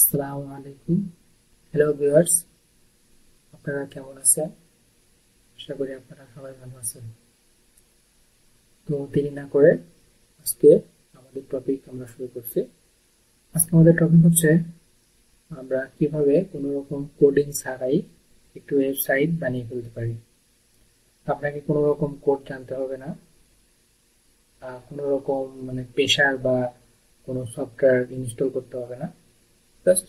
আসসালামু আলাইকুম। Hello viewers, আপনারা কেমন আছেন? আশা করি আপনারা সবাই ভালো আছেন। তো দেরি না করে আজকে আমাদের টপিক আমরা শুরু করছি। আজকে আমাদের টপিক হচ্ছে আমরা কিভাবে কোনো রকম কোডিং ছাড়াই একটু ওয়েবসাইট বানিয়ে ফেলতে পারি। আপনাকে কোনো রকম কোড জানতে হবে না, কোনো রকম প্রেশার বা কোনো সফটওয়্যার ইনস্টল করতে হবে না। জাস্ট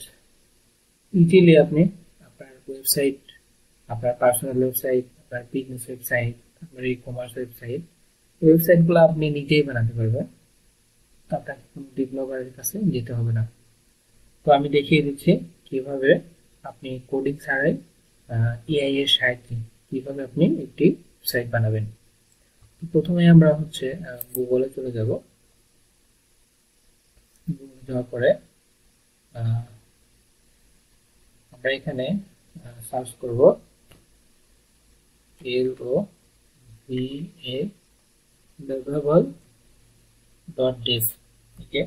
ইজিলি আপনি আপনার ওয়েবসাইট, আপনার পার্সোনাল ওয়েবসাইট, আপনার বিজনেস ওয়েবসাইট, আপনার ই কমার্স ওয়েবসাইটগুলো আপনি নিজেই বানাতে পারবেন। তো আপনাকে কোনো ডেভেলপারের কাছে যেতে হবে না। তো আমি দেখিয়ে দিচ্ছি কিভাবে আপনি কোডিং ছাড়াই এআই এর সাহায্যে কিভাবে আপনি একটি ওয়েবসাইট বানাবেন। তো প্রথমে আমরা হচ্ছে গুগলে চলে যাব। গুগলে যাওয়ার পরে আহ, আমরা এখানে সার্চ করব LOVAble.dev। ওকে,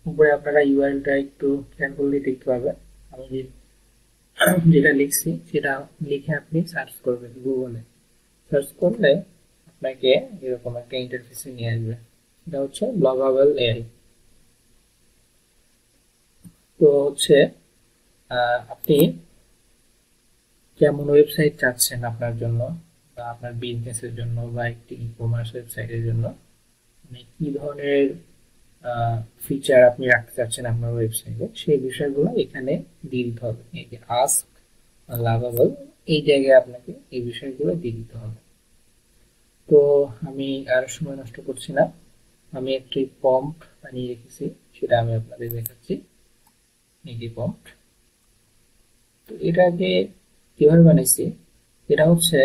উপরে আপনারা ইউআরএলটা একটু খেয়াল করলে দেখতে পাবেন। আমি যেটা লিখছি সেটা লিখে আপনি সার্চ করবেন গুগলে। সার্চ করলে আপনাকে এরকম একটা ইন্টারফেসে নিয়ে আসবে। এটা হচ্ছে ব্লগাবল এআই। তো হচ্ছে আপনি কেমন ওয়েবসাইট চাচ্ছেন আপনার জন্য, বা আপনার বিজনেসের জন্য, বা একটি ই কমার্স ওয়েবসাইটের জন্য, মানে কি ধরনের ফিচার আপনি রাখতে চাচ্ছেন আপনার ওয়েবসাইটে, সেই বিষয়গুলো এখানে দিয়ে দিতে হবে। এই যে আস্ক লাভাবল, এই জায়গায় আপনাকে এই বিষয়গুলো দিয়ে দিতে হবে। তো আমি আর সময় নষ্ট করছি না, আমি একটি প্রম্পট বানিয়ে রেখেছি, সেটা আমি আপনাদের দেখাচ্ছি। এই যে প্রম্পট, তো এটাকে কিভাবে বানাইছি, এটা হচ্ছে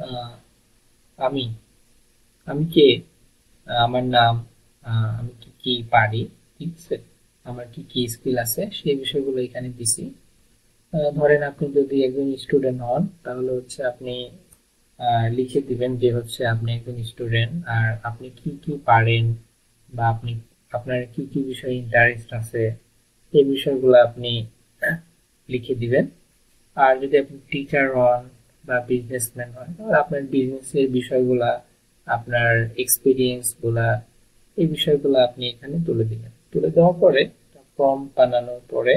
আহ, আমি আমি কে, আমার নাম, আমি কি কি পারি, ঠিক আছে, আমার কি কি স্কিল আছে, সেই বিষয়গুলো এখানে দিছি। ধরেন আপনি যদি একজন স্টুডেন্ট হন, তাহলে হচ্ছে আপনি লিখে দিবেন যে হচ্ছে আপনি একজন স্টুডেন্ট আর আপনি কি কি পারেন, বা আপনি আপনার কি কি বিষয়ে ইন্টারেস্ট আছে, এই বিষয়গুলো আপনি লিখে দিবেন। আর যদি আপনি টিচার হন বা বিজনেসম্যান হন, তাহলে আপনার বিজনেসের বিষয়গুলা, আপনার এক্সপিরিয়েন্স গুলা, এই বিষয়গুলো আপনি এখানে তুলে দিবেন। তুলে দেওয়ার পরে ফর্ম বানানোর পরে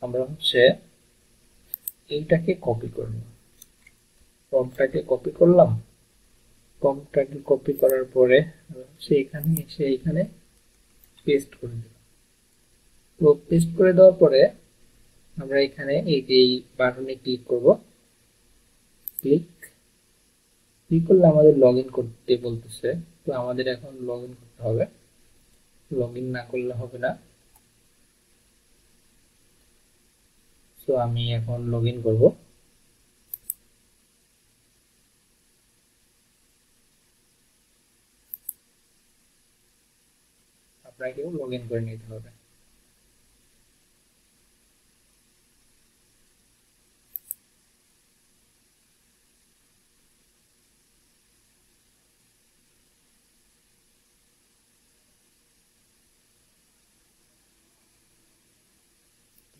আমরা হচ্ছে এইটাকে কপি করব। ফর্মটাকে কপি করলাম। ফর্মটাকে কপি করার পরে হচ্ছে এখানে এসে এখানে পেস্ট করে দিলাম। তো পেস্ট করে দেওয়ার পরে আমরা এখানে এই যে বাটনে ক্লিক করব। ক্লিক ক্লিক করলে আমাদের লগ ইন করতে বলতেছে। তো আমাদের এখন লগ ইন করতে হবে, লগ ইন না করলে হবে না। তো আমি এখন লগ ইন করবো। আপনাকেও লগ ইন করে নিতে হবে।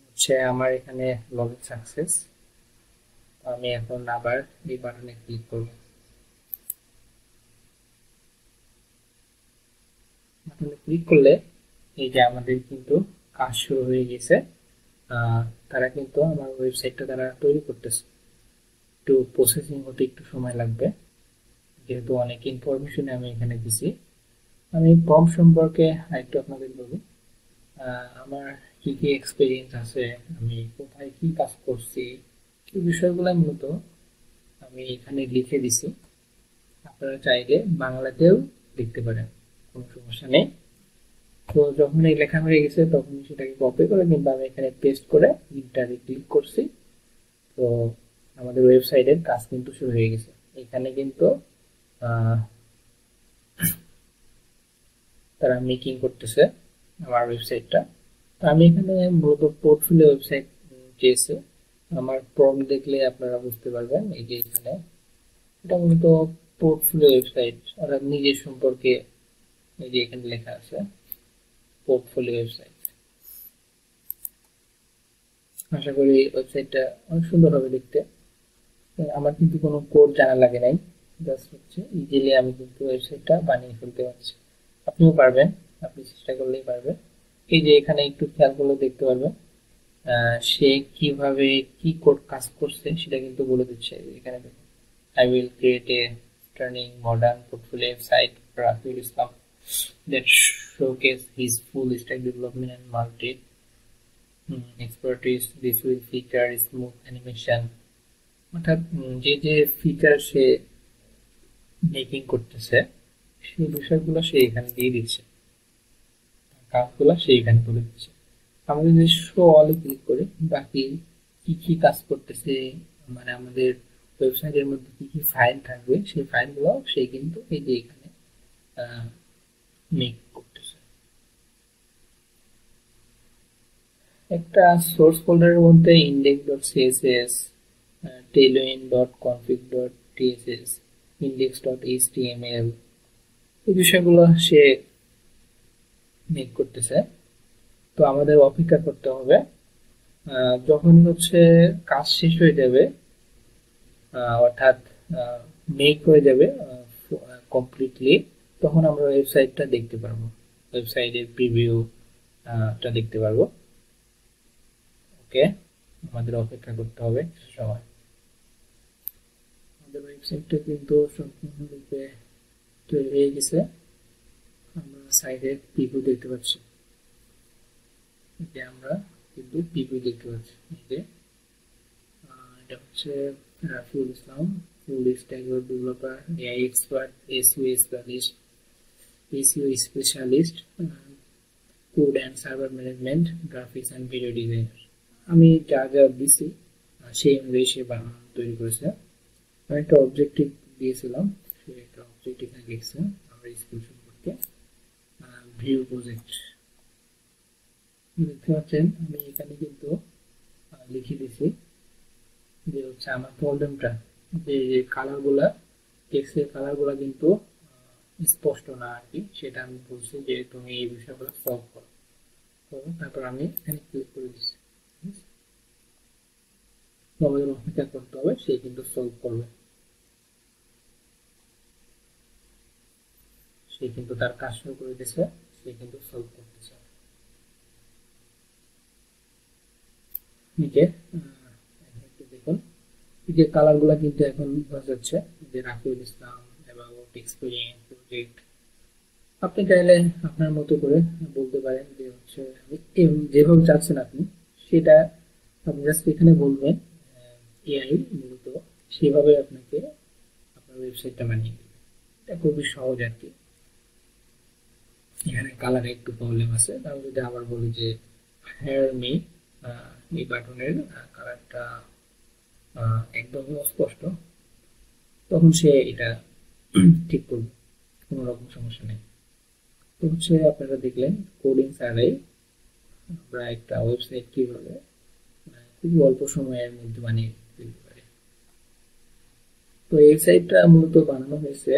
হচ্ছে আমার এখানে লগ ইন সাকসেস। আমি এখন আবার এই বাটনে ক্লিক করব। বাটনে ক্লিক করলে এই যে আমাদের কিন্তু কাজ শুরু হয়ে গেছে। তারা কিন্তু আমার ওয়েবসাইটটা তারা তৈরি করতেছে। একটু প্রসেসিং হতে একটু সময় লাগবে, যেহেতু অনেক ইনফরমেশন আমি এখানে দিছি। আমি প্রম্পট সম্পর্কে আরেকটু আপনাদের বলি। আমার কি কি এক্সপিরিয়েন্স আছে, আমি কোথায় কি কাজ করছি, এই বিষয়গুলো মূলত আমি এখানে লিখে দিছি। আপনারা চাইলে বাংলাতেও লিখতে পারেন, কোনো সমস্যা নেই। তো যখন এই লেখা হয়ে গেছে তখন সেটাকে কপি করে কিন্তু আমি এখানে পেস্ট করে ইন্টারে ক্লিক করছি। তো আমাদের ওয়েবসাইটের কাজ কিন্তু শুরু হয়ে গেছে। এখানে কিন্তু আহ, তারা মেকিং করতেছে আমার ওয়েবসাইটটা। তো আমি এখানে মূলত পোর্টফোলিও ওয়েবসাইট চেয়েছে। আমার প্রম্পট দেখলে আপনারা বুঝতে পারবেন। এই যে এখানে এটা মূলত পোর্টফোলিও ওয়েবসাইট, অর্থাৎ নিজের সম্পর্কে। এই যে এখানে লেখা আছে পোর্টফোলিও ওয়েবসাইট। আশা করি ওয়েবসাইটটা অনেক সুন্দর হবে দেখতে। আমার কিন্তু কোনো কোড জানা লাগে নাই, জাস্ট হচ্ছে ইজিলি আমি কিন্তু ওয়েবসাইটটা বানিয়ে ফেলতে পারছি। আপনিও পারবেন, আপনি চেষ্টা করলেই পারবেন। এই যে এখানে একটু খেয়াল করলে দেখতে পারবেন সে কিভাবে কি কোড কাজ করছে সেটা কিন্তু বলে দিচ্ছে এখানে দেখুন। I will create a stunning modern portfolio website for Rafiul Islam that showcase his full stack development and multi expertise. This will feature smooth animation, অর্থাৎ যে যে ফিচার সে মেকিং করতেছে সেই বিষয়গুলো সে এখানে দিয়ে দিচ্ছে, কাজগুলো সে এখানে বলে দিচ্ছে। আমরা যদি শো অলে ক্লিক করি, বাকি কি কি কাজ করতেছে, মানে আমাদের ওয়েবসাইটের মধ্যে কি কি ফাইল থাকবে সেই ফাইলগুলো সে কিন্তু এই যে এখানে মেক করতেছে। একটা সোর্স ফোল্ডারের মধ্যে index.css, tailwind.config.tss, index.html এই বিষয়গুলো সে মেক করতেছে। তো আমাদের অপেক্ষা করতে হবে যখন হচ্ছে কাজ শেষ হয়ে যাবে, অর্থাৎ মেক হয়ে যাবে কমপ্লিটলি, তখন আমরা ওয়েবসাইটটা দেখতে পারবো, ওয়েবসাইটের প্রিভিউ টা দেখতে পারবো। ওকে, আমাদের অপেক্ষা করতে হবে কিছু সময়। আমাদের ওয়েবসাইটটা কিন্তু সম্পূর্ণরূপে তৈরি হয়ে গেছে। আমরা সাইডে প্রিভিউ দেখতে পাচ্ছি, যে আমরা কিন্তু প্রিভিউ দেখতে পাচ্ছি। এই যে এটা হচ্ছে Rafiul Islam, full stack web developer, AI expert, SEO specialist, code and server management, graphics and video designer. আমি যা যা দিছি সেই অনুযায়ী সে তৈরি করেছে। আমি একটা অবজেক্টিভ দিয়েছিলাম, সে একটা অবজেক্টিভ এখানে লিখছে আমরা স্কুল সম্পর্কে। ভিউ প্রজেক্ট দেখতে পাচ্ছেন, আমি এখানে কিন্তু লিখে দিছি যে হচ্ছে আমার প্রবলেমটা, যে কালার গুলা, টেক্সটের কালার গুলা কিন্তু স্পষ্ট না আর কি, সেটা আমি বলছি যে তুমি এই বিষয়গুলো সলভ করো। তো তারপর আমি এখানে ক্লিক করে দিচ্ছি। আমাদের অপেক্ষা করতে হবে, সে কিন্তু সলভ করবে, সে কিন্তু তার কাজ শুরু করে দিয়েছে, সে কিন্তু সলভ করতেছে। নিচে একটু দেখুন, এই যে কালার গুলা কিন্তু এখন বোঝা যাচ্ছে যে রাফিউল ইসলাম অ্যাবাউট এক্সপিরিয়েন্স প্রজেক্ট। আপনি চাইলে আপনার মতো করে বলতে পারেন যে হচ্ছে যেভাবে চাচ্ছেন আপনি সেটা আপনি জাস্ট এখানে বলবেন, এআই মূলত সেভাবে আপনাকে আপনার ওয়েবসাইটটা বানিয়ে দেবে। এটা খুবই সহজ আর কি। এখানে কালারে একটু প্রবলেম আছে, আমি যদি আবার বলি যে হেয়ার মি, এই বাটনের কালারটা একদম অস্পষ্ট, তখন সে এটা ঠিক করবে, কোনো রকম সমস্যা নেই। তো হচ্ছে আপনারা দেখলেন কোডিং ছাড়াই আমরা একটা ওয়েবসাইট কিভাবে খুব অল্প সময়ের মধ্যে বানিয়ে ফেলতে পারি। তো এই ওয়েবসাইটটা মূলত বানানো হয়েছে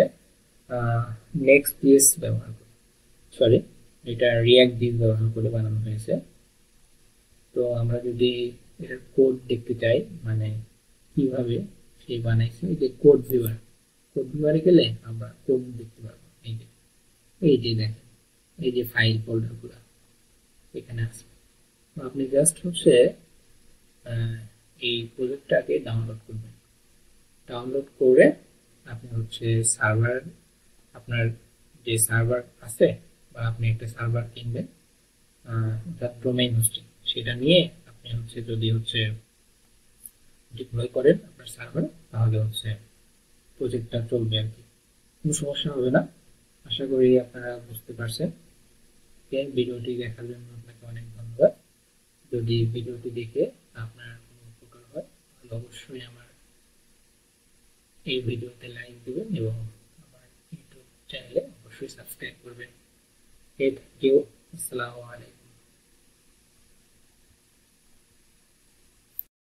নেক্সট জিএস ব্যবহার করে, সরি, এটা রিয়াক্ট জিএস ব্যবহার করে বানানো হয়েছে। তো আমরা যদি এটার কোড দেখতে চাই, মানে কিভাবে সে বানাইছে, এই যে কোড ভিউয়ার, কোড ভিউয়ারে গেলে আমরা কোড দেখতে পারবো। এই যে দেখেন, এই যে ফাইল ফোল্ডার গুলা এখানে আছে। তো আপনি জাস্ট হচ্ছে এই প্রজেক্টটাকে ডাউনলোড করবেন, ডাউনলোড করে আপনি হচ্ছে সার্ভার, আপনার যে সার্ভার আছে বা আপনি একটা সার্ভার কিনবেন, তার ডোমেইন হোস্টিং, সেটা নিয়ে আপনি হচ্ছে যদি হচ্ছে ডিপ্লয় করেন আপনার সার্ভারে, তাহলে হচ্ছে প্রজেক্টটা চলবে আর কি, কোনো সমস্যা হবে না। আশা করি আপনারা বুঝতে পারছেন। ভিডিওটি দেখার জন্য আপনাকে অনেক ধন্যবাদ। যদি ভিডিওটি দেখে আপনার কোনো উপকার হয় তাহলে অবশ্যই আমার এই ভিডিওতে লাইক দিবেন এবং আমার ইউটিউব চ্যানেলে অবশ্যই সাবস্ক্রাইব করবেন। Thank you. আসসালামু আলাইকুম।